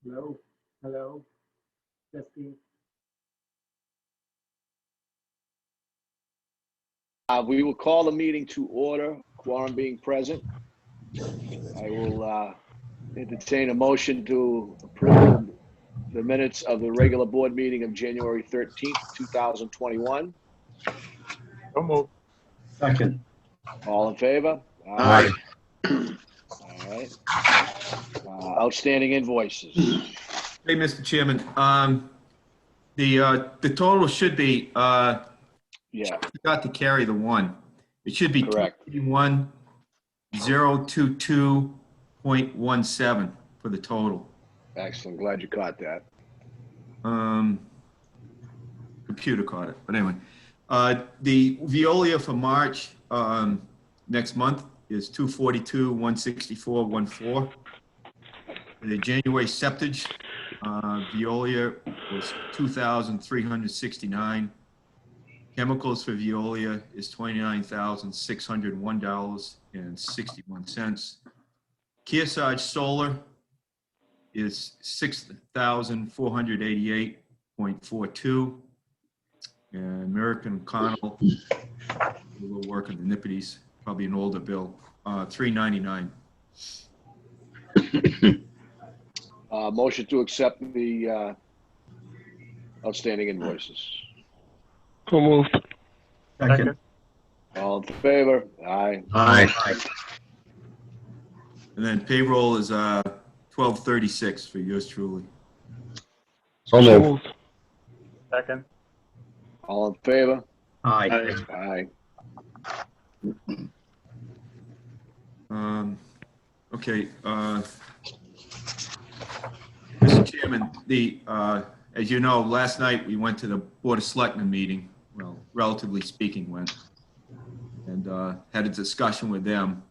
Hello, hello, testing. We will call the meeting to order, quorum being present. I will entertain a motion to approve the minutes of the regular board meeting of January 13th, 2021. So moved. Second. All in favor? Aye. All right. Outstanding invoices. Hey, Mr. Chairman, the total should be, Yeah, forgot to carry the one. It should be correct. 21022.17 for the total. Excellent. Glad you caught that. Computer caught it, but anyway. The Veolia for March, next month is 242,164.14. The January septage, Veolia was 2,369. Chemicals for Veolia is $29,601.61. Kearsarge Solar is 6,488.42. And American Connell, a little work on the Nippities, probably an older bill, $399. Motion to accept the outstanding invoices. So moved. Second. All in favor? Aye. Aye. And then payroll is 1236 for yours truly. So moved. Second. All in favor? Aye. Aye. Okay. Mr. Chairman, as you know, last night we went to the Board of Selectmen meeting, well, relatively speaking, went, and had a discussion with them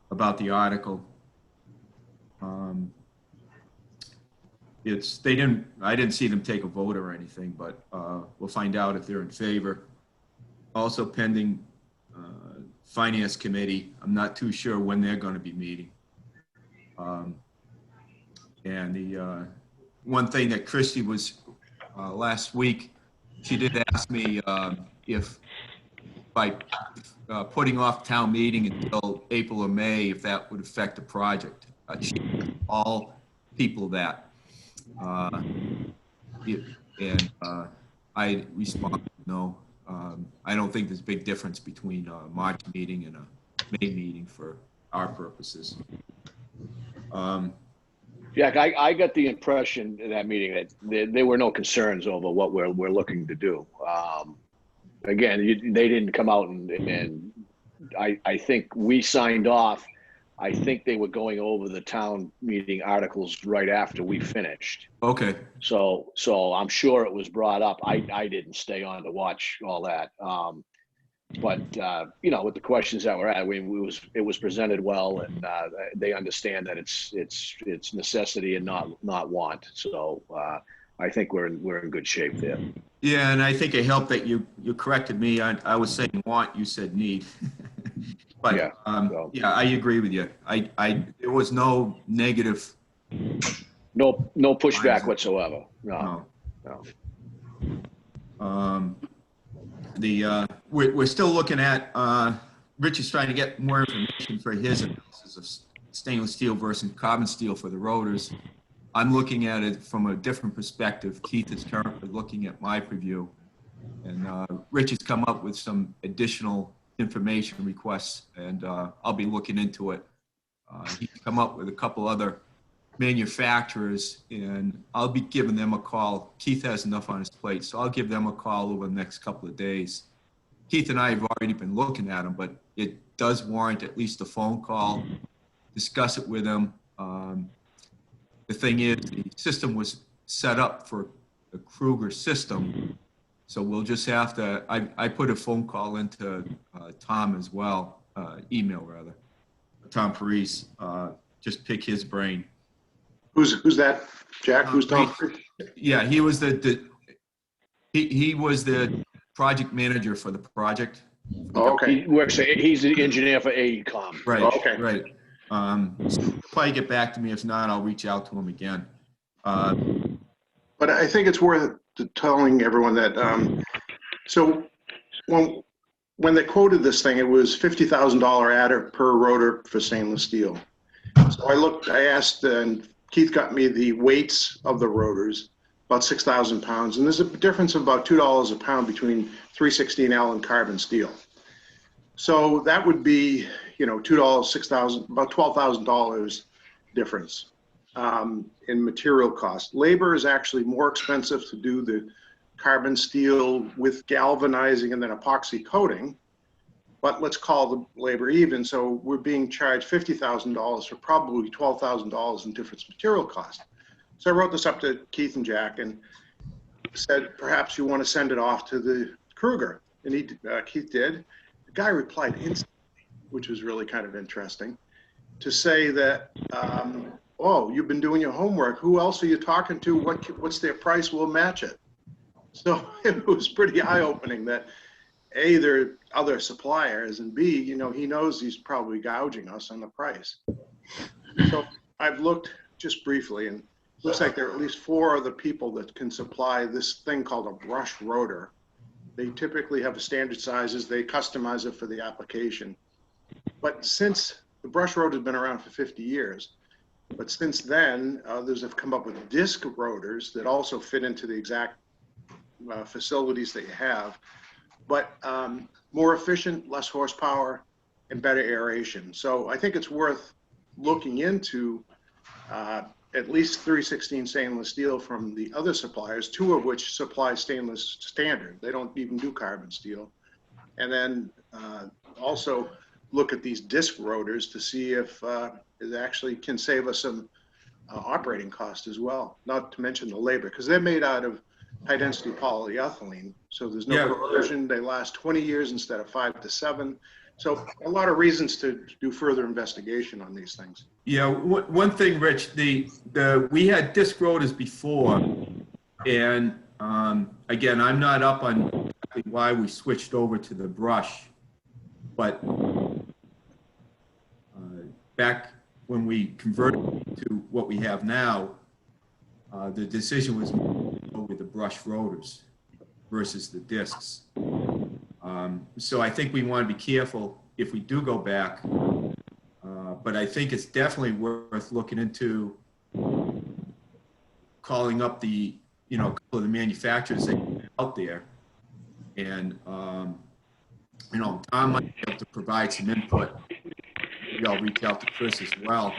about the article. I didn't see them take a vote or anything, but we'll find out if they're in favor. Also pending Finance Committee. I'm not too sure when they're going to be meeting. And the one thing that Christy was last week, she did ask me if by putting off town meeting until April or May, if that would affect the project. She all people that. I responded no. I don't think there's a big difference between a March meeting and a May meeting for our purposes. Yeah, I got the impression in that meeting that there were no concerns over what we're looking to do. Again, they didn't come out and I think we signed off. I think they were going over the town meeting articles right after we finished. Okay. So I'm sure it was brought up. I didn't stay on to watch all that. But you know, with the questions that were at, it was presented well, and they understand that it's necessity and not want. So I think we're in good shape there. Yeah, and I think it helped that you corrected me. I was saying want, you said need. But Yeah, yeah, I agree with you. There was no negative. No pushback whatsoever. No. We're still looking at, Rich is trying to get more information for his analysis of stainless steel versus carbon steel for the rotors. I'm looking at it from a different perspective. Keith is currently looking at my preview, and Rich has come up with some additional information requests, and I'll be looking into it. He's come up with a couple other manufacturers, and I'll be giving them a call. Keith has enough on his plate, so I'll give them a call over the next couple of days. Keith and I have already been looking at them, but it does warrant at least a phone call, discuss it with them. The thing is, the system was set up for the Kruger system, so we'll just have to, I put a phone call into Tom as well, email rather, Tom Parise, just pick his brain. Who's that, Jack? Who's Tom? Yeah, he was he was the project manager for the project. Oh, okay. He's the engineer for AECom. Right. Okay. Right. So he'll probably get back to me. If not, I'll reach out to him again. But I think it's worth telling everyone that, so when they quoted this thing, it was $50,000 adder per rotor for stainless steel. So I asked, and Keith got me the weights of the rotors, about 6,000 pounds. And there's a difference of about $2 a pound between 316L and carbon steel. So that would be, $2, 6,000, about $12,000 difference in material cost. Labor is actually more expensive to do the carbon steel with galvanizing and then epoxy coating, but let's call the labor even. So we're being charged $50,000 for probably $12,000 in difference material cost. So I wrote this up to Keith and Jack and said, perhaps you want to send it off to the Kruger. And Keith did. The guy replied instantly, which was really kind of interesting, to say that, oh, you've been doing your homework. Who else are you talking to? What's their price? We'll match it. So it was pretty eye-opening that A, there are other suppliers, and B, he knows he's probably gouging us on the price. So I've looked just briefly, and it looks like there are at least 4 other people that can supply this thing called a brush rotor. They typically have standard sizes. They customize it for the application. But since the brush rotor has been around for 50 years, but since then, others have come up with disc rotors that also fit into the exact facilities that you have, but more efficient, less horsepower, and better aeration. So I think it's worth looking into at least 316 stainless steel from the other suppliers, 2 of which supply stainless standard. They don't even do carbon steel. And then also look at these disc rotors to see if it actually can save us some operating cost as well, not to mention the labor, because they're made out of high density polyethylene. So there's no corrosion. They last 20 years instead of 5 to 7. So a lot of reasons to do further investigation on these things. Yeah, one thing, Rich, we had disc rotors before, and again, I'm not up on exactly why we switched over to the brush, but back when we converted to what we have now, the decision was with the brush rotors versus the discs. So I think we want to be careful if we do go back, but I think it's definitely worth looking into calling up the, a couple of the manufacturers that are out there. And, Tom might be able to provide some input. Maybe I'll reach out to Chris as well.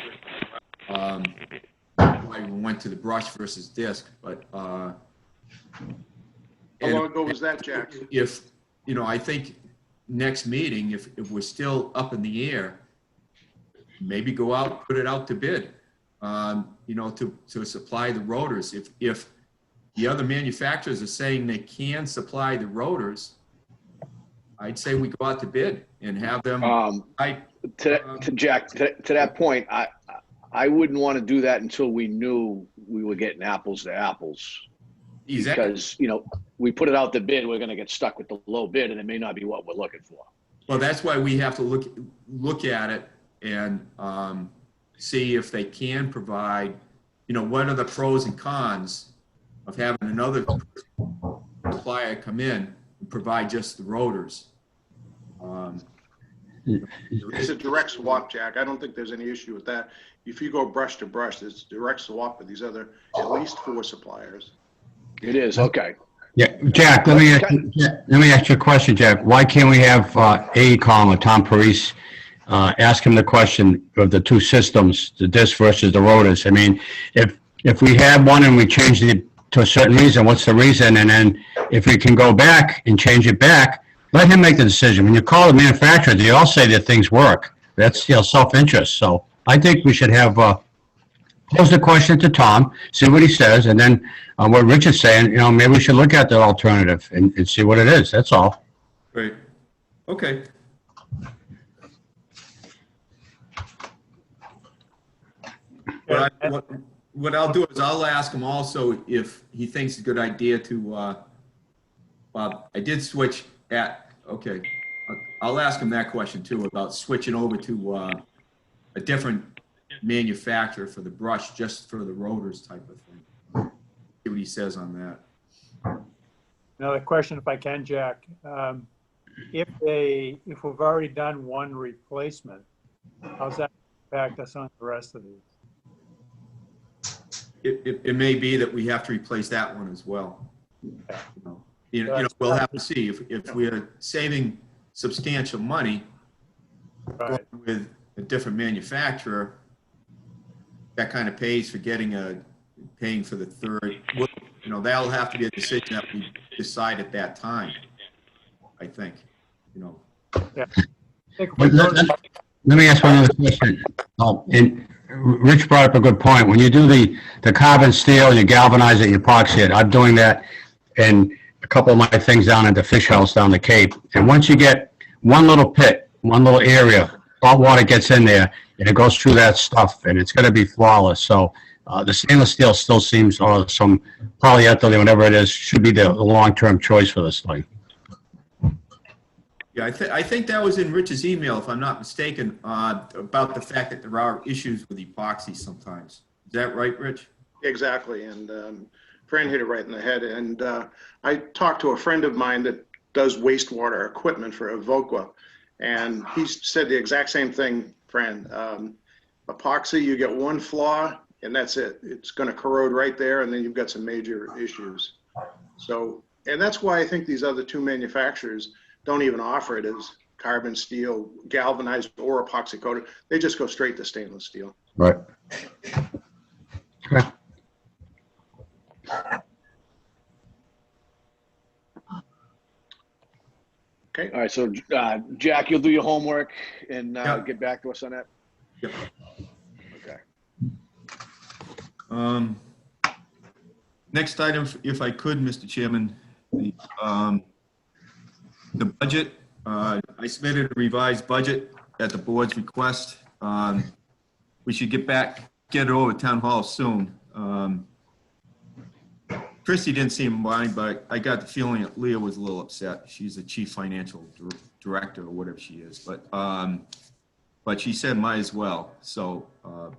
Why we went to the brush versus disc, but how long ago was that, Jack? If I think next meeting, if we're still up in the air, maybe go out, put it out to bid, to supply the rotors. If the other manufacturers are saying they can supply the rotors, I'd say we go out to bid and have them. To Jack, to that point, I wouldn't want to do that until we knew we were getting apples to apples. Exactly. Because, we put it out the bid, we're going to get stuck with the low bid, and it may not be what we're looking for. Well, that's why we have to look at it and see if they can provide, what are the pros and cons of having another supplier come in and provide just the rotors. It's a direct swap, Jack. I don't think there's any issue with that. If you go brush to brush, it's direct swap with these other at least 4 suppliers. It is, okay. Yeah, Jack, let me ask you a question, Jack. Why can't we have AECOM or Tom Parise ask him the question of the 2 systems, the disc versus the rotors? I mean, if we had one and we changed it to a certain reason, what's the reason? And then if we can go back and change it back, let him make the decision. When you call the manufacturer, they all say that things work. That's self-interest. So I think we should have pose the question to Tom, see what he says, and then what Rich is saying, maybe we should look at the alternative and see what it is. That's all. Great. Okay. What I'll do is I'll ask him also if he thinks it's a good idea to, I did switch I'll ask him that question too about switching over to a a different manufacturer for the brush, just for the rotors type of thing. See what he says on that. Another question, if I can, Jack. If we've already done one replacement, how's that impact us on the rest of these? It may be that we have to replace that one as well. You know, we'll have to see if we're saving substantial money Right. with a different manufacturer. That kind of pays for paying for the third. Well, you know, that'll have to be a decision that we decide at that time. I think, you know. Yeah. I think if we go to- Let me ask one other question. Oh, and Rich brought up a good point. When you do the carbon steel, you galvanize it, you epoxy it. I'm doing that in a couple of my things down at the fish house down the Cape. And once you get one little pit, one little area, salt water gets in there and it goes through that stuff and it's going to be flawless. So the stainless steel still seems, or some polyethylene, whatever it is, should be the long-term choice for this thing. Yeah, I think that was in Rich's email, if I'm not mistaken, about the fact that there are issues with epoxy sometimes. Is that right, Rich? Exactly, and Fran hit it right in the head. And I talked to a friend of mine that does wastewater equipment for Evoqua, and he said the exact same thing, Fran. Epoxy, you get one flaw, and that's it. It's going to corrode right there, and then you've got some major issues. So, and that's why I think these other two manufacturers don't even offer it as carbon steel, galvanized or epoxy coated. They just go straight to stainless steel. Right. Okay. Okay. All right, so Jack, you'll do your homework and Yeah. get back to us on that? Yep. Okay. Next item, if I could, Mr. Chairman, the budget. I submitted a revised budget at the board's request. We should get it over to town hall soon. Christy didn't seem to mind, but I got the feeling that Leah was a little upset. She's the chief financial director or whatever she is, but she said might as well. So,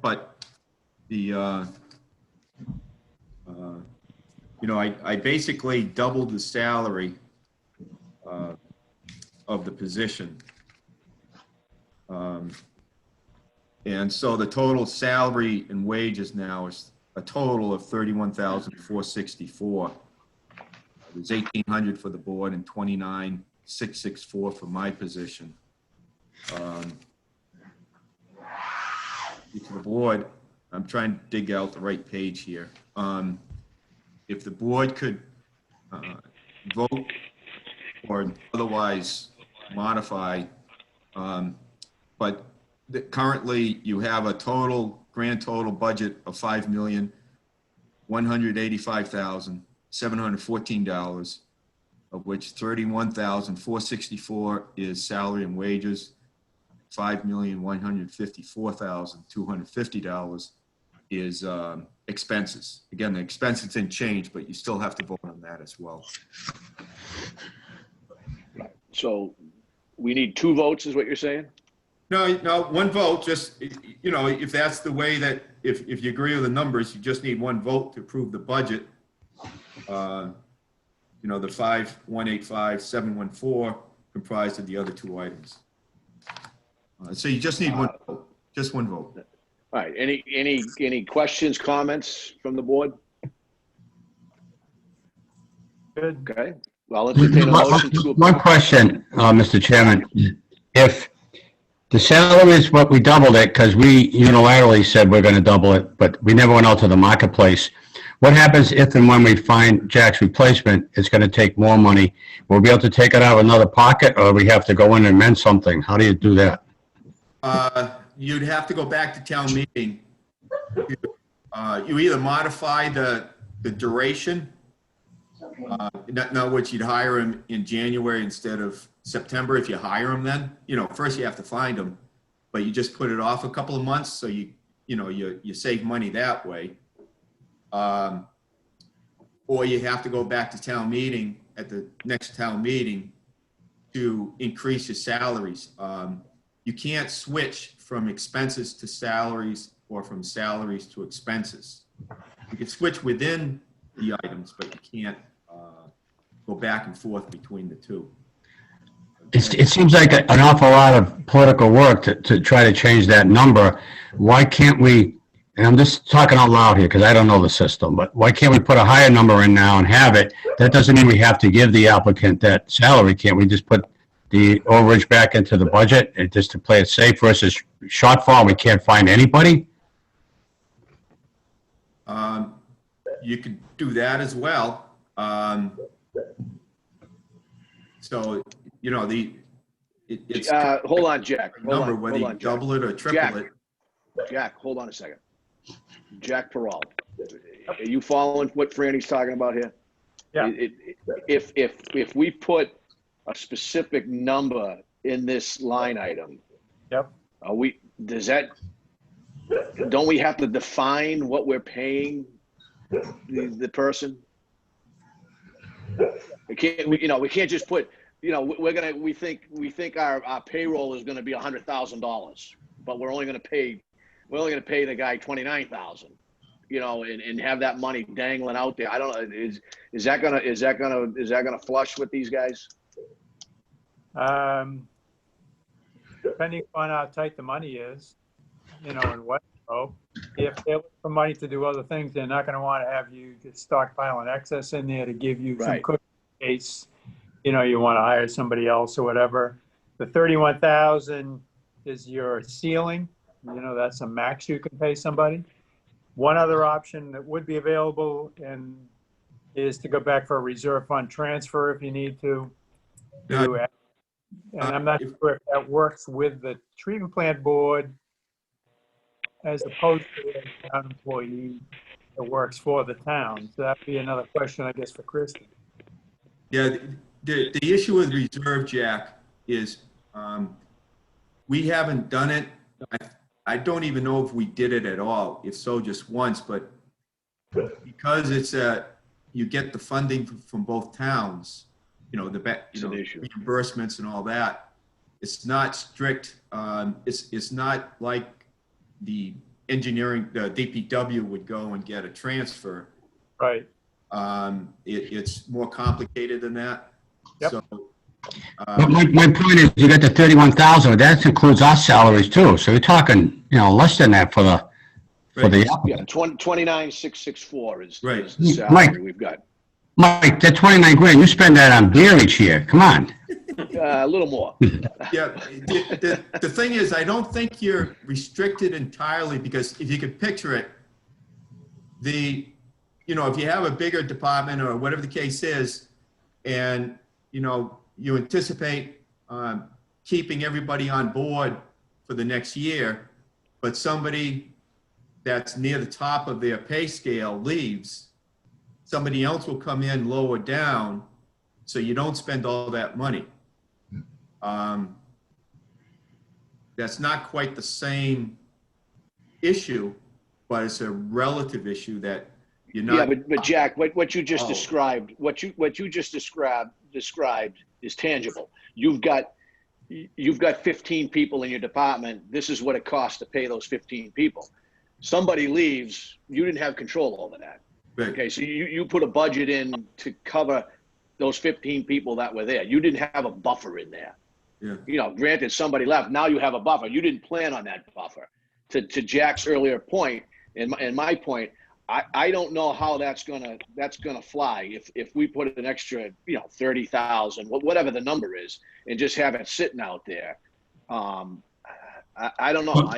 but the, you know, I basically doubled the salary of the position. And so the total salary and wages now is a total of $31,464. It was $1,800 for the board and $29,664 for my position. To the board, I'm trying to dig out the right page here. If the board could vote or otherwise modify, but currently you have a grand total budget of $5,185,714, of which $31,464 is salary and wages, $5,154,250 is expenses. Again, the expenses didn't change, but you still have to vote on that as well. So we need 2 votes is what you're saying? No, one vote, just, you know, if that's the way that, if you agree with the numbers, you just need one vote to approve the budget. You know, the 5,185,714 comprised of the other 2 items. So you just need one vote, just one vote. All right, any questions, comments from the board? Good. Okay, well, I'll entertain a motion to One question, Mr. Chairman. If the salary is what we doubled it, because we unilaterally said we're going to double it, but we never went out to the marketplace. What happens if and when we find Jack's replacement, it's going to take more money? We'll be able to take it out of another pocket, or we have to go in and amend something? How do you do that? You'd have to go back to town meeting. You either modify the duration, in other words, you'd hire him in January instead of September if you hire him then. You know, first you have to find him, but you just put it off a couple of months, so you save money that way. Or you have to go back to town meeting at the next town meeting to increase your salaries. you can't switch from expenses to salaries or from salaries to expenses. You can switch within the items, but you can't go back and forth between the two. It seems like an awful lot of political work to try to change that number. Why can't we, and I'm just talking out loud here because I don't know the system, but why can't we put a higher number in now and have it? That doesn't mean we have to give the applicant that salary. Can't we just put the overage back into the budget and just to play it safe versus shortfall? We can't find anybody? You could do that as well. So, you know, it's Hold on, Jack. Hold number, on, whether hold you on, Jack. double it or triple it. Jack, hold on a second. Jack Peralta, are you following what Franny's talking about here? Yeah. If we put a specific number in this line item, Yep. don't we have to define what we're paying the person? We can't just put, we think our payroll is gonna be $100,000, but we're only gonna pay the guy $29,000, and have that money dangling out there. I don't know, is that gonna flush with these guys? Depending on how tight the money is, in Westborough, if they're looking for money to do other things, they're not going to want to have you just stockpiling excess in there to give you some Right. cooking in case, you want to hire somebody else or whatever. The 31,000 is your ceiling. That's a max you can pay somebody. One other option that would be available is to go back for a reserve fund transfer if you need to. And I'm not sure if that works with the treatment plant board as opposed to a town employee that works for the town. So that'd be another question, I guess, for Kristen. Yeah, the issue with reserve, Jack, is we haven't done it. I don't even know if we did it at all. If so, just once. But because it's you get the funding from both towns, reimbursements and all that. It's not strict. It's not like the engineering, the DPW would go and get a transfer. Right. It's more complicated than that. Yep. So, But my point is, you got the 31,000, that includes our salaries too. So you're talking, less than that for the Yeah, applicant. 29,664 is Right. the salary Mike. we've got. Mike, that 29 grand, you spend that on beer each year. Come on. A little more. yeah, the thing is, I don't think you're restricted entirely, because if you could picture it, if you have a bigger department or whatever the case is, and, you anticipate keeping everybody on board for the next year, but somebody that's near the top of their pay scale leaves, somebody else will come in lower down, so you don't spend all that money. That's not quite the same issue, but it's a relative issue that you're not. Yeah, but Jack, what you just described, what you just described is tangible. You've got 15 people in your department. This is what it costs to pay those 15 people. Somebody leaves, you didn't have control over that. Right. Okay, so you put a budget in to cover those 15 people that were there. You didn't have a buffer in there. Yeah. Granted, somebody left. Now you have a buffer. You didn't plan on that buffer. To Jack's earlier point, and my point, I don't know how that's gonna fly if we put an extra 30,000, whatever the number is, and just have it sitting out there. I don't know.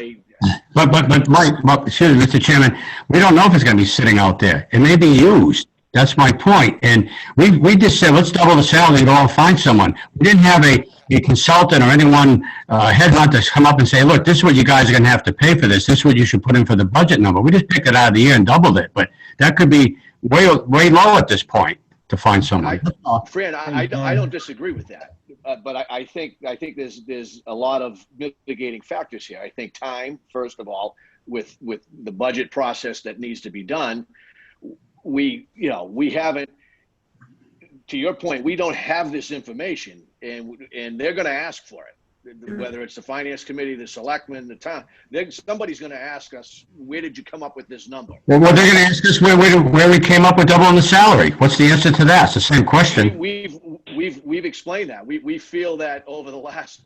But Mike, excuse me, Mr. Chairman, we don't know if it's going to be sitting out there. It may be used. That's my point. And we just said, let's double the salary and go and find someone. We didn't have a consultant or anyone, headhunters come up and say, look, this is what you guys are going to have to pay for this. This is what you should put in for the budget number. We just picked it out of the air and doubled it. But that could be way low at this point to find someone. Fran, I don't disagree with that. But I think there's a lot of mitigating factors here. I think time, first of all, with the budget process that needs to be done, we haven't, to your point, we don't have this information, and they're going to ask for it. whether it's the finance committee, the selectmen, the town, somebody's going to ask us, where did you come up with this number? Well, they're going to ask us where we came up with doubling the salary. What's the answer to that? It's the same question. We've explained that. We feel that over the last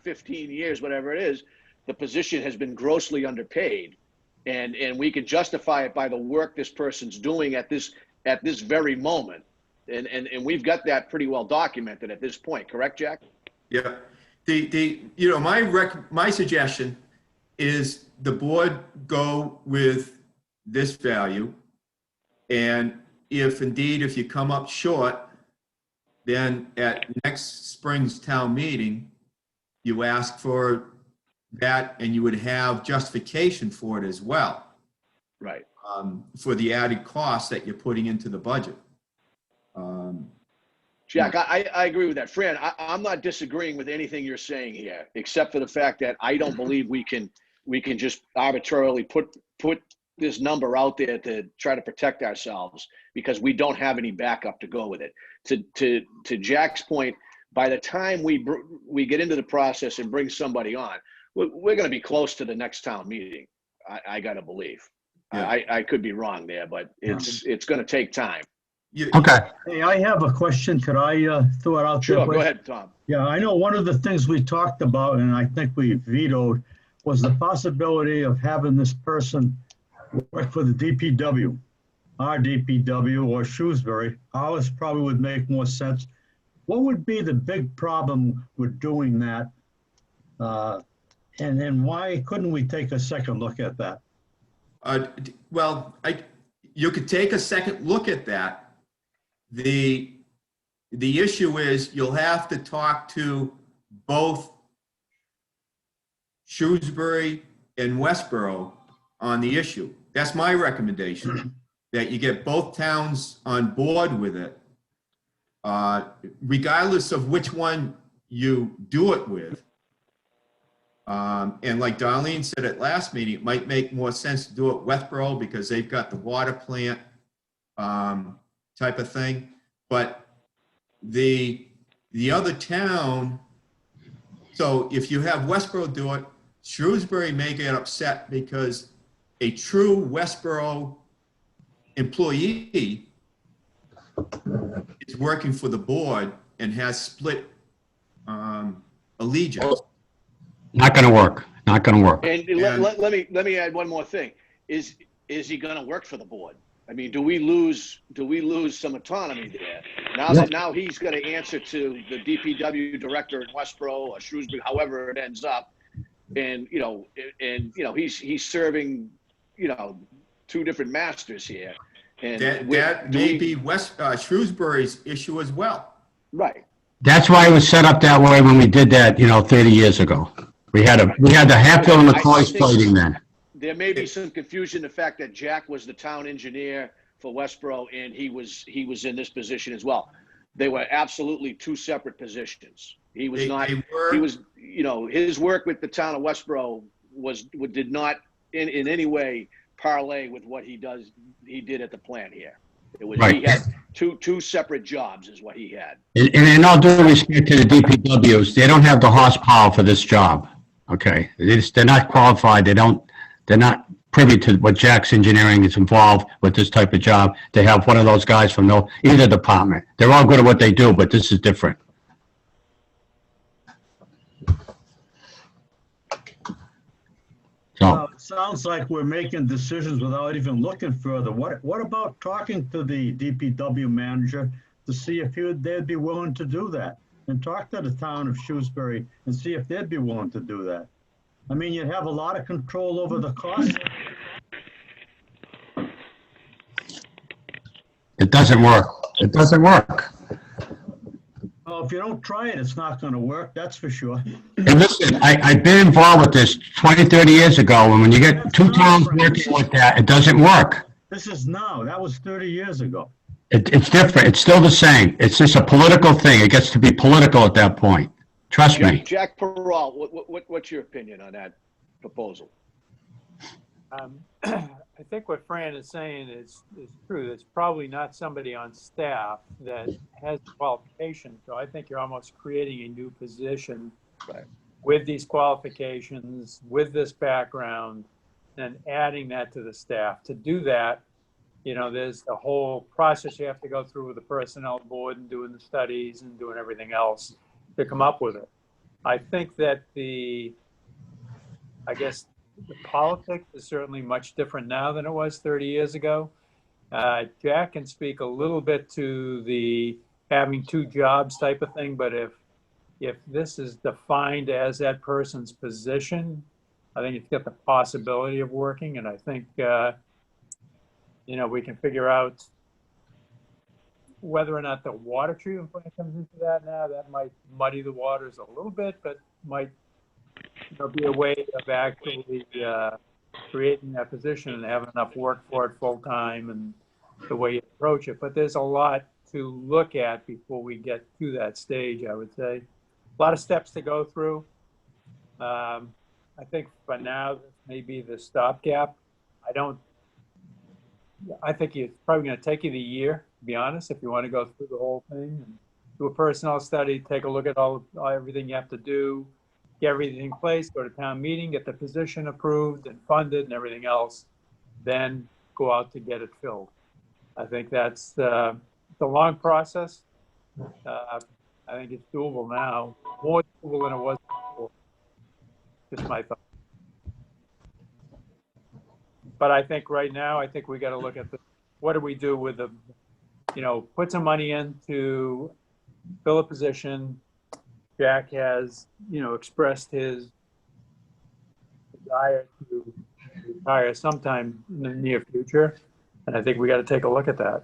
15 years, whatever it is, the position has been grossly underpaid, and we can justify it by the work this person's doing at this very moment, and we've got that pretty well documented at this point. Correct, Jack? Yeah. My suggestion is the board go with this value. And if you come up short, then at next spring's town meeting, you ask for that, and you would have justification for it as well. Right. For the added costs that you're putting into the budget. Jack, I agree with that. Fran, I'm not disagreeing with anything you're saying here, except for the fact that I don't believe we can just arbitrarily put this number out there to try to protect ourselves, because we don't have any backup to go with it. To Jack's point, by the time we get into the process and bring somebody on, we're going to be close to the next town meeting. I got to believe. Yeah. I could be wrong there, but it's going to take time. Okay. Hey, I have a question. Could I throw it out there? Sure, go ahead, Tom. Yeah, I know one of the things we talked about, and I think we vetoed, was the possibility of having this person work for the DPW, our DPW or Shrewsbury. Ours probably would make more sense. What would be the big problem with doing that? And then why couldn't we take a second look at that? You could take a second look at that. The issue is you'll have to talk to both Shrewsbury and Westborough on the issue. That's my recommendation, that you get both towns on board with it, regardless of which one you do it with. And like Darlene said at last meeting, it might make more sense to do it Westborough because they've got the water plant type of thing. But the other town, so if you have Westborough do it, Shrewsbury may get upset because a true Westborough employee is working for the board and has split allegiance. Not going to work. Not going to work. And let me add one more thing. Is he going to work for the board? I mean, do we lose some autonomy there? Now he's going to answer to the DPW director in Westborough or Shrewsbury, however it ends up, and he's serving two different masters here. And that may be Shrewsbury's issue as well. Right. That's why it was set up that way when we did that, 30 years ago. We had the Hatfield and McCoys fighting then. There may be some confusion, the fact that Jack was the town engineer for Westborough and he was in this position as well. They were absolutely two separate positions. He was his work with the town of Westborough did not in any way parlay with what he did at the plant here. It was right. He had two separate jobs is what he had. And in all due respect to the DPWs, they don't have the horsepower for this job. Okay. They're not qualified. They're not privy to what Jack's Engineering is involved with this type of job. They have one of those guys from either department. They're all good at what they do, but this is different. So it sounds like we're making decisions without even looking further. What about talking to the DPW manager to see if they'd be willing to do that? And talk to the town of Shrewsbury and see if they'd be willing to do that. I mean, you'd have a lot of control over the cost. It doesn't work. It doesn't work. Well, if you don't try it, it's not going to work. That's for sure. And listen, I've been involved with this 20, 30 years ago, and when you get two towns working with that, it doesn't work. This is now. That was 30 years ago. It's different. It's still the same. It's just a political thing. It gets to be political at that point. Trust me. Jack Peralta, what's your opinion on that proposal? I think what Fran is saying is true. It's probably not somebody on staff that has qualifications. So I think you're almost creating a new position. Right. with these qualifications, with this background, and adding that to the staff. To do that, there's the whole process you have to go through with the personnel board and doing the studies and doing everything else to come up with it. I think that the politics is certainly much different now than it was 30 years ago. Jack can speak a little bit to the having two jobs type of thing, but if this is defined as that person's position, I think it's got the possibility of working. And I think, we can figure out whether or not the water treatment plant comes into that now. That might muddy the waters a little bit, but might be a way of actually creating that position and having enough work for it full time and the way you approach it. But there's a lot to look at before we get to that stage, I would say. A lot of steps to go through. I think for now, this may be the stopgap. I think it's probably going to take you the year, to be honest, if you want to go through the whole thing and do a personnel study, take a look at everything you have to do, get everything in place, go to town meeting, get the position approved and funded and everything else, then go out to get it filled. I think that's the long process. I think it's doable now, more doable than it was before. Just my thought. But I think right now, we got to look at what do we do with the, put some money in to fill a position. Jack has, expressed his desire to retire sometime in the near future. And I think we got to take a look at that.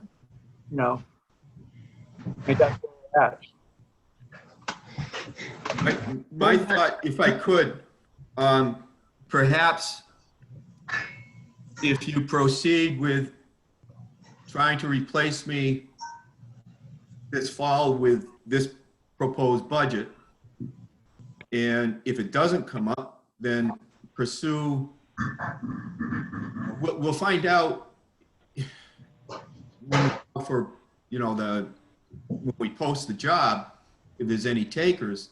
I think that's where we're at. My thought, if I could, perhaps if you proceed with trying to replace me this fall with this proposed budget, and if it doesn't come up, then pursue, we'll find out when we post the job, if there's any takers.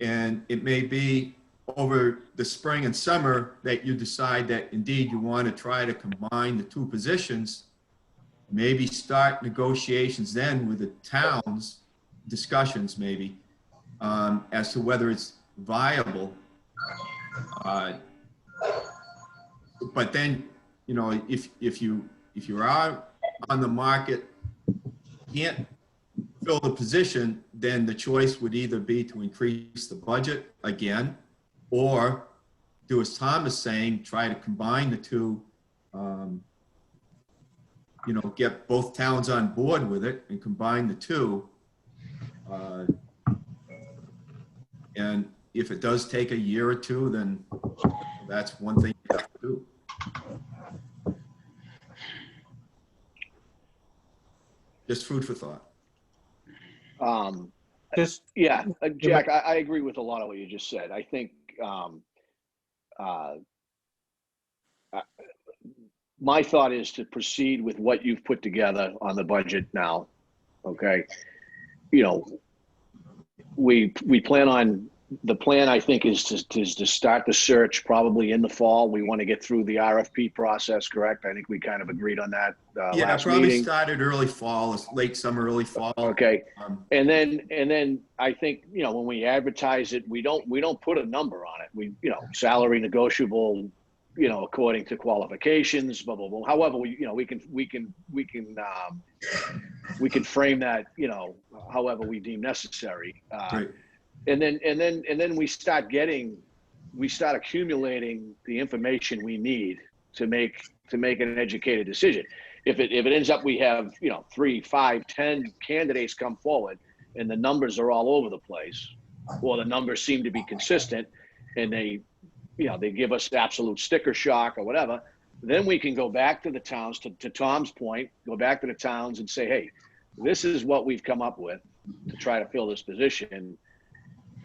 And it may be over the spring and summer that you decide that indeed you want to try to combine the two positions, maybe start negotiations then with the towns, discussions maybe, as to whether it's viable. But then, if you are on the market, can't fill the position, then the choice would either be to increase the budget again, or do as Tom is saying, try to combine the two, get both towns on board with it and combine the two. And if it does take a year or two, then that's one thing you have to do. Just food for thought. Jack, I agree with a lot of what you just said. I think my thought is to proceed with what you've put together on the budget now. Okay. We plan on, the plan I think is to start the search probably in the fall. We want to get through the RFP process, correct? I think we kind of agreed on that last probably meeting. Started early fall, late summer, early fall. Okay. And then I think, when we advertise it, we don't put a number on it. We, salary negotiable, according to qualifications, blah, blah, blah. However, we can frame that, however we deem necessary. Right. And then we start accumulating the information we need to make an educated decision. If it ends up we have 3, 5, 10 candidates come forward and the numbers are all over the place, or the numbers seem to be consistent, and they give us absolute sticker shock or whatever, then we can go back to the towns, to Tom's point, go back to the towns and say, hey, this is what we've come up with to try to fill this position.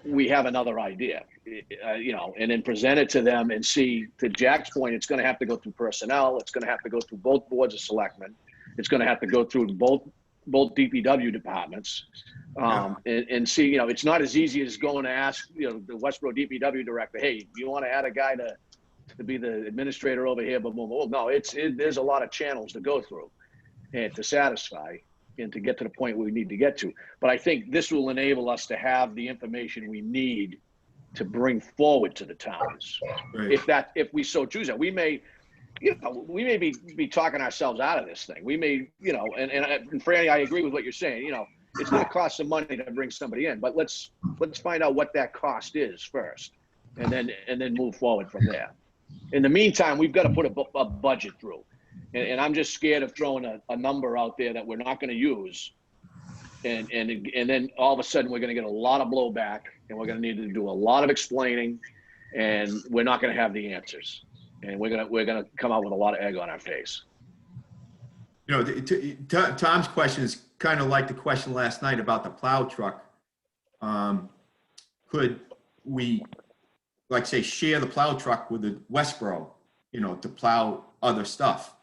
We have another idea, and then present it to them and see, to Jack's point, it's going to have to go through personnel. It's going to have to go through both boards of selectmen. It's going to have to go through both both DPW departments, and see, you know, it's not as easy as going to ask, you know, the Westborough DPW director, hey, you want to add a guy to be the administrator over here, but no, there's a lot of channels to go through and to satisfy and to get to the point where we need to get to. But I think this will enable us to have the information we need to bring forward to the towns. Right. If we so choose that, we may be talking ourselves out of this thing. We may, you know, and Franny, I agree with what you're saying. You know, it's going to cost some money to bring somebody in, but let's find out what that cost is first, and then move forward from there. In the meantime, we've got to put a budget through, and I'm just scared of throwing a number out there that we're not going to use, and then all of a sudden we're going to get a lot of blowback, and we're going to need to do a lot of explaining, and we're not going to have the answers, and we're going to come out with a lot of egg on our face. You know, Tom's question is kind of like the question last night about the plow truck. Could we, like, say, share the plow truck with the Westborough, you know, to plow other stuff?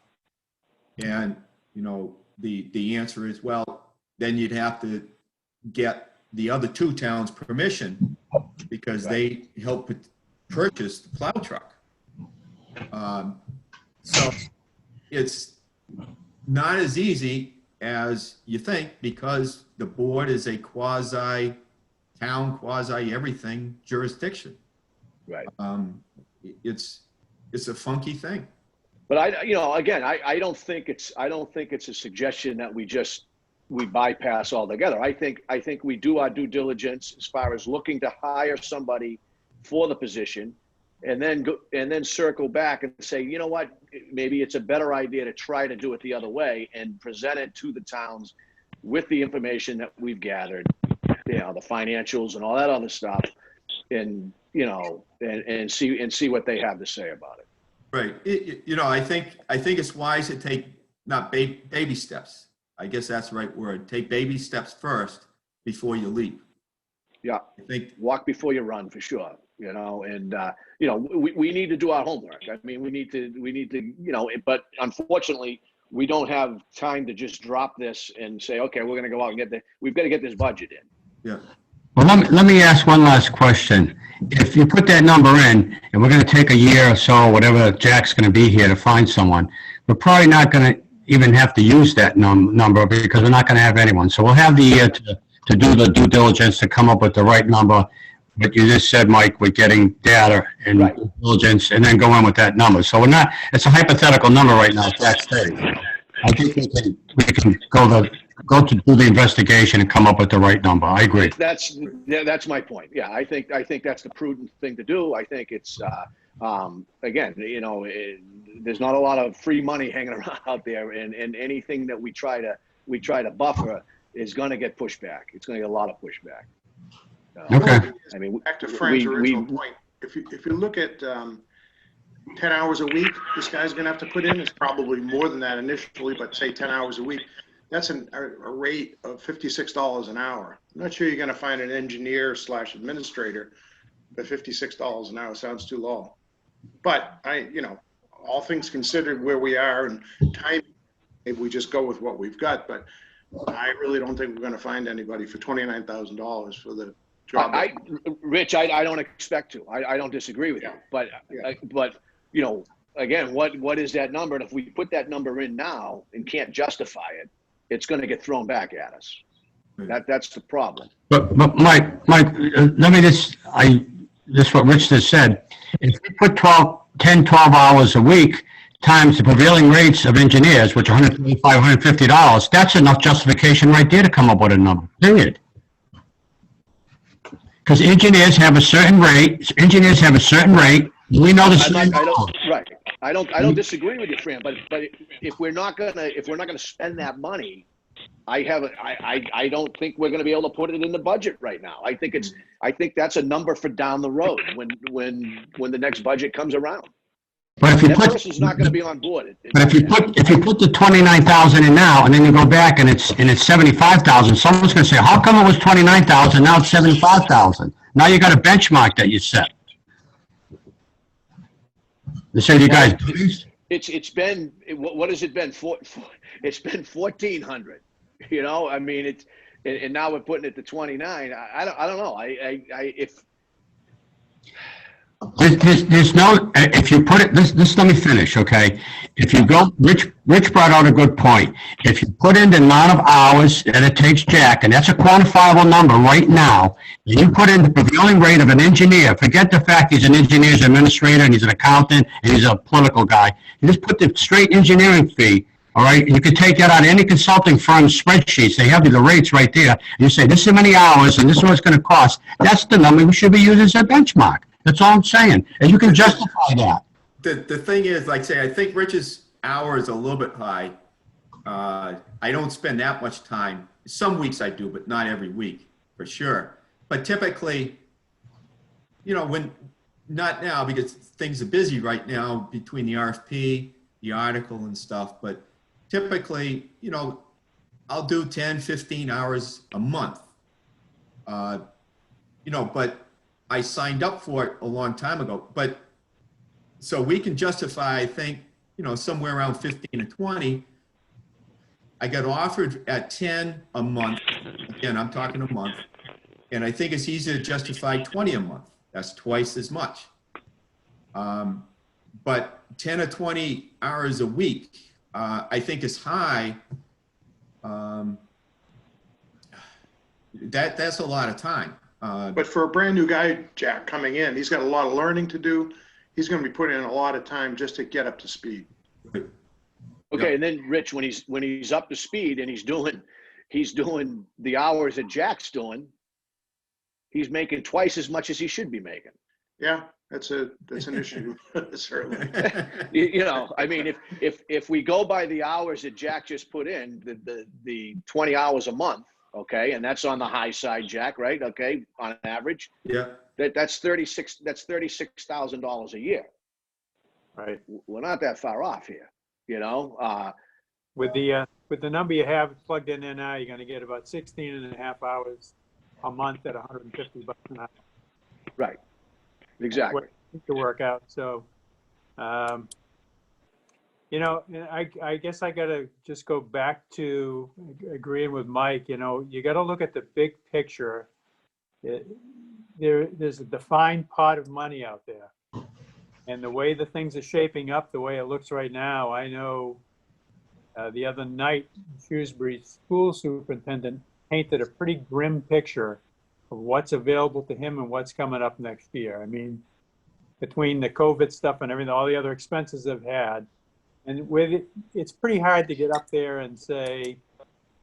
And, you know, the answer is, well, then you'd have to get the other two towns' permission because they help purchase the plow truck. So it's not as easy as you think, because the board is a quasi-town, quasi-everything jurisdiction. Right. It's a funky thing. But I don't think it's a suggestion that we bypass altogether. I think we do our due diligence as far as looking to hire somebody for the position, and then circle back and say, you know what, maybe it's a better idea to try to do it the other way and present it to the towns with the information that we've gathered, you know, the financials and all that other stuff, and, you know, and see what they have to say about it. Right. You know, I think it's wise to take not baby steps. I guess that's the right word. Take baby steps first before you leap. Yeah. I think walk before you run, for sure. You know, and you know, we need to do our homework. I mean, we need to, you know, but unfortunately, we don't have time to just drop this and say, okay, we're going to go out and we've got to get this budget in. yeah. Well, let me ask one last question. If you put that number in, and we're going to take a year or so, whatever Jack's going to be here to find someone, we're probably not going to even have to use that number because we're not going to have anyone. So we'll have the year to do the due diligence to come up with the right number. But you just said, Mike, we're getting data and Right. due diligence, and then go in with that number. So we're not. It's a hypothetical number right now. Jack's saying. I think we can go to do the investigation and come up with the right number. I agree. That's my point. Yeah, I think that's the prudent thing to do. I think it's again, you know, there's not a lot of free money hanging around out there, and anything that we try to buffer is going to get pushback. It's going to get a lot of pushback. Okay. I mean, Back to Frank's original point, if you look at 10 hours a week, this guy's gonna have to put in, it's probably more than that initially, but say 10 hours a week, that's a rate of $56 an hour. I'm not sure you're gonna find an engineer / administrator, but $56 an hour sounds too low. But you know, all things considered, where we are and time, maybe we just go with what we've got, but I really don't think we're gonna find anybody for $29,000 for the job. Rich, I don't expect to. I don't disagree with you. But you know, again, what is that number? And if we put that number in now and can't justify it, it's going to get thrown back at us. That's the problem. But Mike, let me this what Rich just said. If we put 10, 12 hours a week times the prevailing rates of engineers, which are $125, $150, that's enough justification right there to come up with a number, period. Because engineers have a certain rate. We know I don't disagree with you, Fran. But if we're not gonna spend that money, I don't think we're gonna be able to put it in the budget right now. I think that's a number for down the road when the next budget comes around. But if you that put, person's not going to be on board. But if you put the 29,000 in now, and then you go back and it's 75,000, someone's going to say, how come it was 29,000 now it's 75,000? Now you got a benchmark that you set. They say, you guys. It's been, what has it been? It's been 1,400. You know, I mean, and now we're putting it to 29. I don't know. If There's no, if you put it, this, let me finish, okay? If you go, Rich brought out a good point. If you put in the amount of hours that it takes Jack, and that's a quantifiable number right now, and you put in the prevailing rate of an engineer, forget the fact he's an engineer, he's an administrator, and he's an accountant, and he's a political guy. You just put the straight engineering fee, all right? You can take that out of any consulting firm's spreadsheets. They have the rates right there. And you say, this is how many hours, and this is what it's gonna cost. That's the number we should be using as a benchmark. That's all I'm saying. And you can justify that. The thing is, like say, I think Rich's hour is a little bit high. I don't spend that much time. Some weeks I do, but not every week, for sure. But typically, you know, not now because things are busy right now between the RFP, the article and stuff, but typically, you know, I'll do 10, 15 hours a month. You know, but I signed up for it a long time ago, but so we can justify, I think, you know, somewhere around 15 to 20. I got offered at 10 a month. Again, I'm talking a month. And I think it's easier to justify 20 a month. That's twice as much. But 10 or 20 hours a week, I think is high. That's a lot of time. But for a brand new guy, Jack, coming in, he's got a lot of learning to do. He's going to be putting in a lot of time just to get up to speed. okay, and then Rich, when he's up to speed and he's doing the hours that Jack's doing, he's making twice as much as he should be making. Yeah, that's an issue, certainly. You know, I mean, if we go by the hours that Jack just put in, the 20 hours a month, okay, and that's on the high side, Jack, right? Okay, on average, Yeah. that's $36,000 a year. Right. We're not that far off here, you know. With the number you have plugged in there now, you're going to get about 16 and a half hours a month at $150 an hour. Right. Exactly. To work out. So, you know, I guess I got to just go back to agreeing with Mike. You know, you got to look at the big picture. There's a defined pot of money out there. And the way the things are shaping up, the way it looks right now, I know the other night, Shrewsbury's school superintendent painted a pretty grim picture of what's available to him and what's coming up next year. I mean, between the COVID stuff and everything, all the other expenses they've had, and with it, it's pretty hard to get up there and say,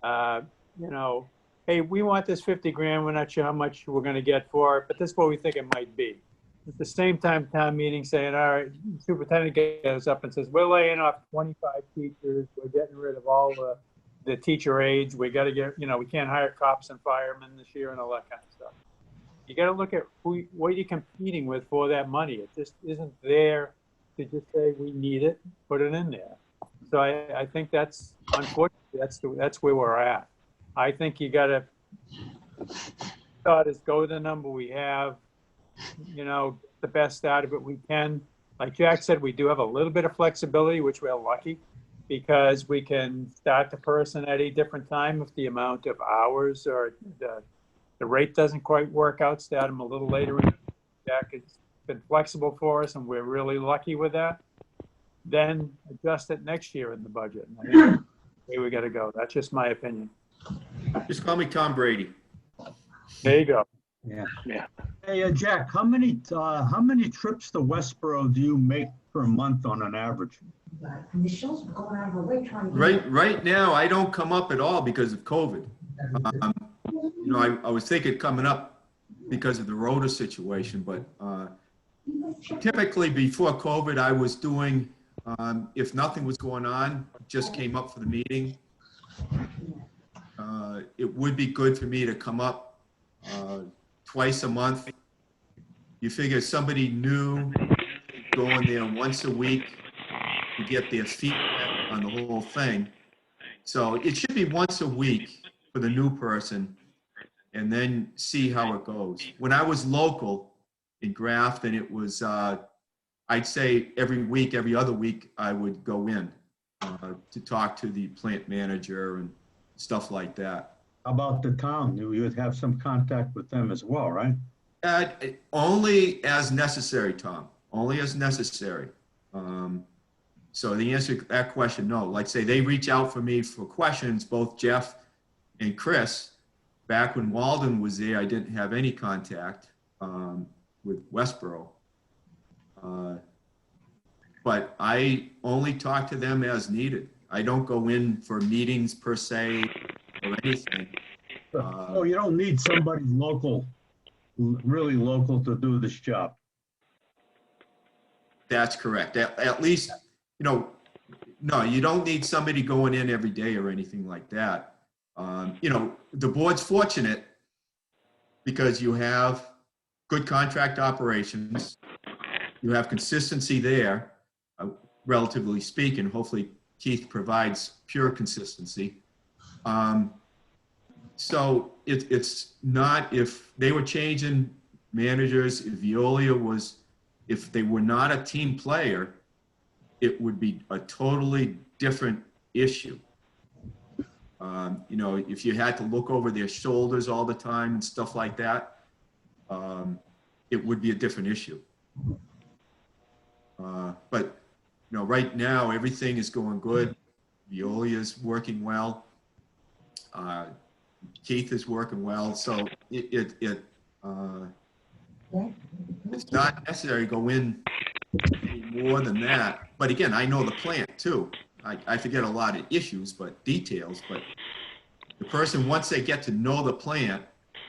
you know, hey, we want this 50 grand. We're not sure how much we're going to get for it, but this is what we think it might be. At the same time, town meeting saying, all right, superintendent goes up and says, we're laying off 25 teachers. We're getting rid of all the teacher aides. We got to get, you know, we can't hire cops and firemen this year and all that kind of stuff. You got to look at what you're competing with for that money. It just isn't there to just say we need it, put it in there. So I think that's, unfortunately, that's where we're at. I think you got to thought is go with the number we have, you know, the best out of it we can. Like Jack said, we do have a little bit of flexibility, which we're lucky, because we can start the person at a different time if the amount of hours or the rate doesn't quite work out, start them a little later. Jack has been flexible for us, and we're really lucky with that. Then adjust it next year in the budget. And I think that's the way we got to go. That's just my opinion. Just call me Tom Brady. There you go. Yeah. Yeah. Hey, Jack, how many trips to Westborough do you make per month on an average? And the show's going out of her way trying to. Right now, I don't come up at all because of COVID. You know, I was thinking coming up because of the rota situation, but typically before COVID, I was doing, if nothing was going on, just came up for the meeting. It would be good for me to come up twice a month. You figure somebody new going there once a week to get their feet wet on the whole thing. So it should be once a week for the new person and then see how it goes. When I was local in Grafton, it was, I'd say every week, every other week, I would go in to talk to the plant manager and stuff like that. How about the town? You would have some contact with them as well, right? Only as necessary, Tom, only as necessary. So the answer to that question, no. Like say they reach out for me for questions, both Jeff and Chris. Back when Walden was there, I didn't have any contact with Westborough. But I only talk to them as needed. I don't go in for meetings per se or anything. Oh, you don't need somebody local, really local to do this job. That's correct. At least, you know, no, you don't need somebody going in every day or anything like that. You know, the board's fortunate because you have good contract operations. You have consistency there, relatively speaking. Hopefully Keith provides pure consistency. So it's not, if they were changing managers, if Veolia was, if they were not a team player, it would be a totally different issue. You know, if you had to look over their shoulders all the time and stuff like that, it would be a different issue. But, you know, right now, everything is going good. Veolia is working well. Keith is working well. So it's not necessary to go in any more than that. But again, I know the plant too. I forget a lot of issues, but details. But the person, once they get to know the plant,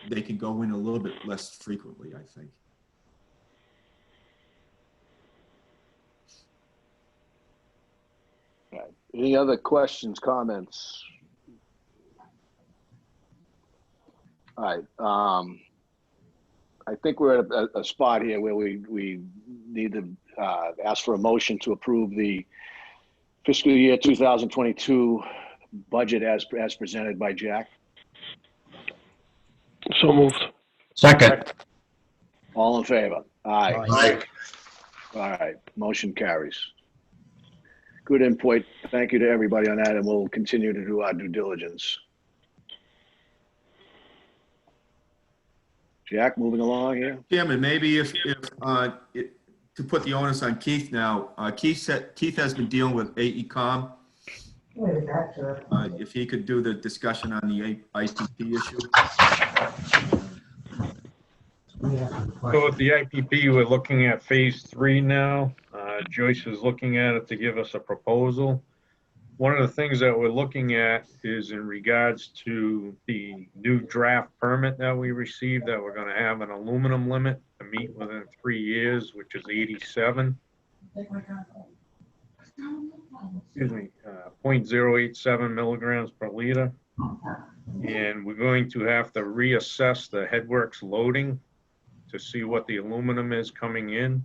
they can go in a little bit less frequently, I think. Right. Any other questions, comments? All right. I think we're at a spot here where we need to ask for a motion to approve the fiscal year 2022 budget as presented by Jack. So moved. Second. All in favor? Aye. Aye. All right. Motion carries. Good input. Thank you to everybody on that, and we'll continue to do our due diligence. Jack, moving along here. Chairman, maybe if to put the onus on Keith now, Keith has been dealing with AECom. Wait, that's a. If he could do the discussion on the ITP issue. So with the IPP, we're looking at phase 3 now. Joyce is looking at it to give us a proposal. One of the things that we're looking at is in regards to the new draft permit that we received, that we're going to have an aluminum limit to meet within 3 years, which is 87. Excuse me, 0.087 milligrams per liter. And we're going to have to reassess the headworks loading to see what the aluminum is coming in.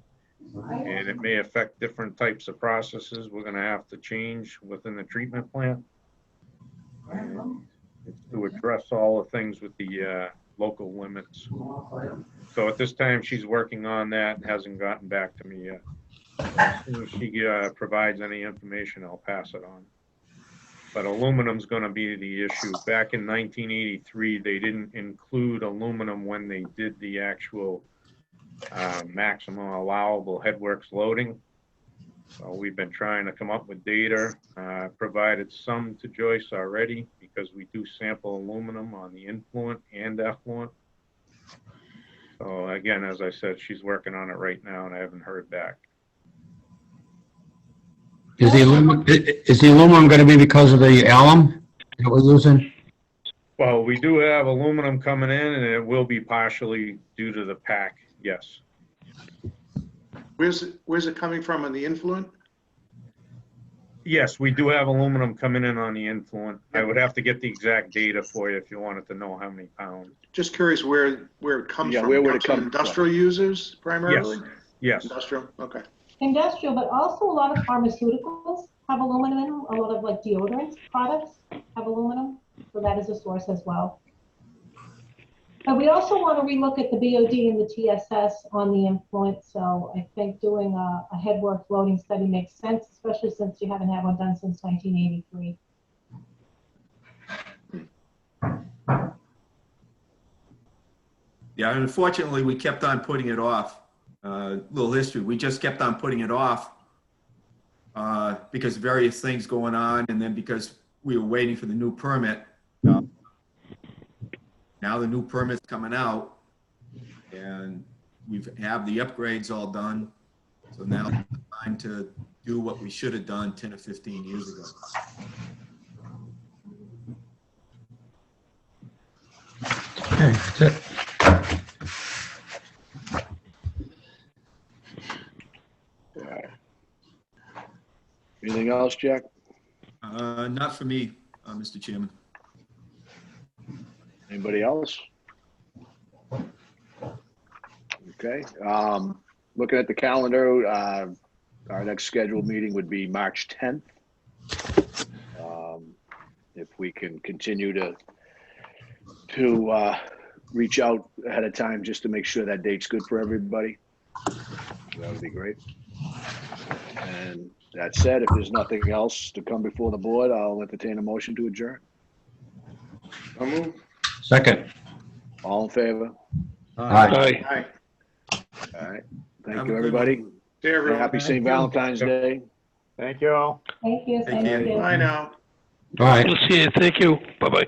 And it may affect different types of processes we're going to have to change within the treatment plant. It's to address all the things with the local limits. So at this time, she's working on that and hasn't gotten back to me yet. As soon as she provides any information, I'll pass it on. But aluminum's going to be the issue. Back in 1983, they didn't include aluminum when they did the actual maximum allowable headworks loading. So we've been trying to come up with data, provided some to Joyce already, because we do sample aluminum on the influent and effluent. So again, as I said, she's working on it right now and I haven't heard back. Is the aluminum going to be because of the alum that we're using? Well, we do have aluminum coming in and it will be partially due to the pack, yes. Where's it coming from on the influent? Yes, we do have aluminum coming in on the influent. I would have to get the exact data for you if you wanted to know how many pounds. Just curious where it comes Yeah, from. where would Comes it come from industrial users primarily? Yes. Industrial, okay. Industrial, but also a lot of pharmaceuticals have aluminum in them. A lot of like deodorant products have aluminum, so that is a source as well. But we also want to relook at the BOD and the TSS on the influence. So I think doing a headwork loading study makes sense, especially since you haven't had one done since 1983. Yeah, and unfortunately, we kept on putting it off. Little history, we just kept on putting it off because various things going on, and then because we were waiting for the new permit. Now the new permit's coming out, and we have the upgrades all done. So now it's time to do what we should have done 10 or 15 years ago. Okay, that's it. All right. Anything else, Jack? Not for me, Mr. Chairman. Anybody else? Okay, looking at the calendar, our next scheduled meeting would be March 10th. If we can continue to reach out ahead of time just to make sure that date's good for everybody, that would be great. And that said, if there's nothing else to come before the board, I'll entertain a motion to adjourn. I'll move. Second. All in favor? Aye. Aye. All right. Have Thank a you, good everybody. See you, everyone. Happy St. Valentine's Day. Thank you all. Thank you. Thank you. Thank you. Bye now. All right. We'll see you. Thank you. Bye-bye.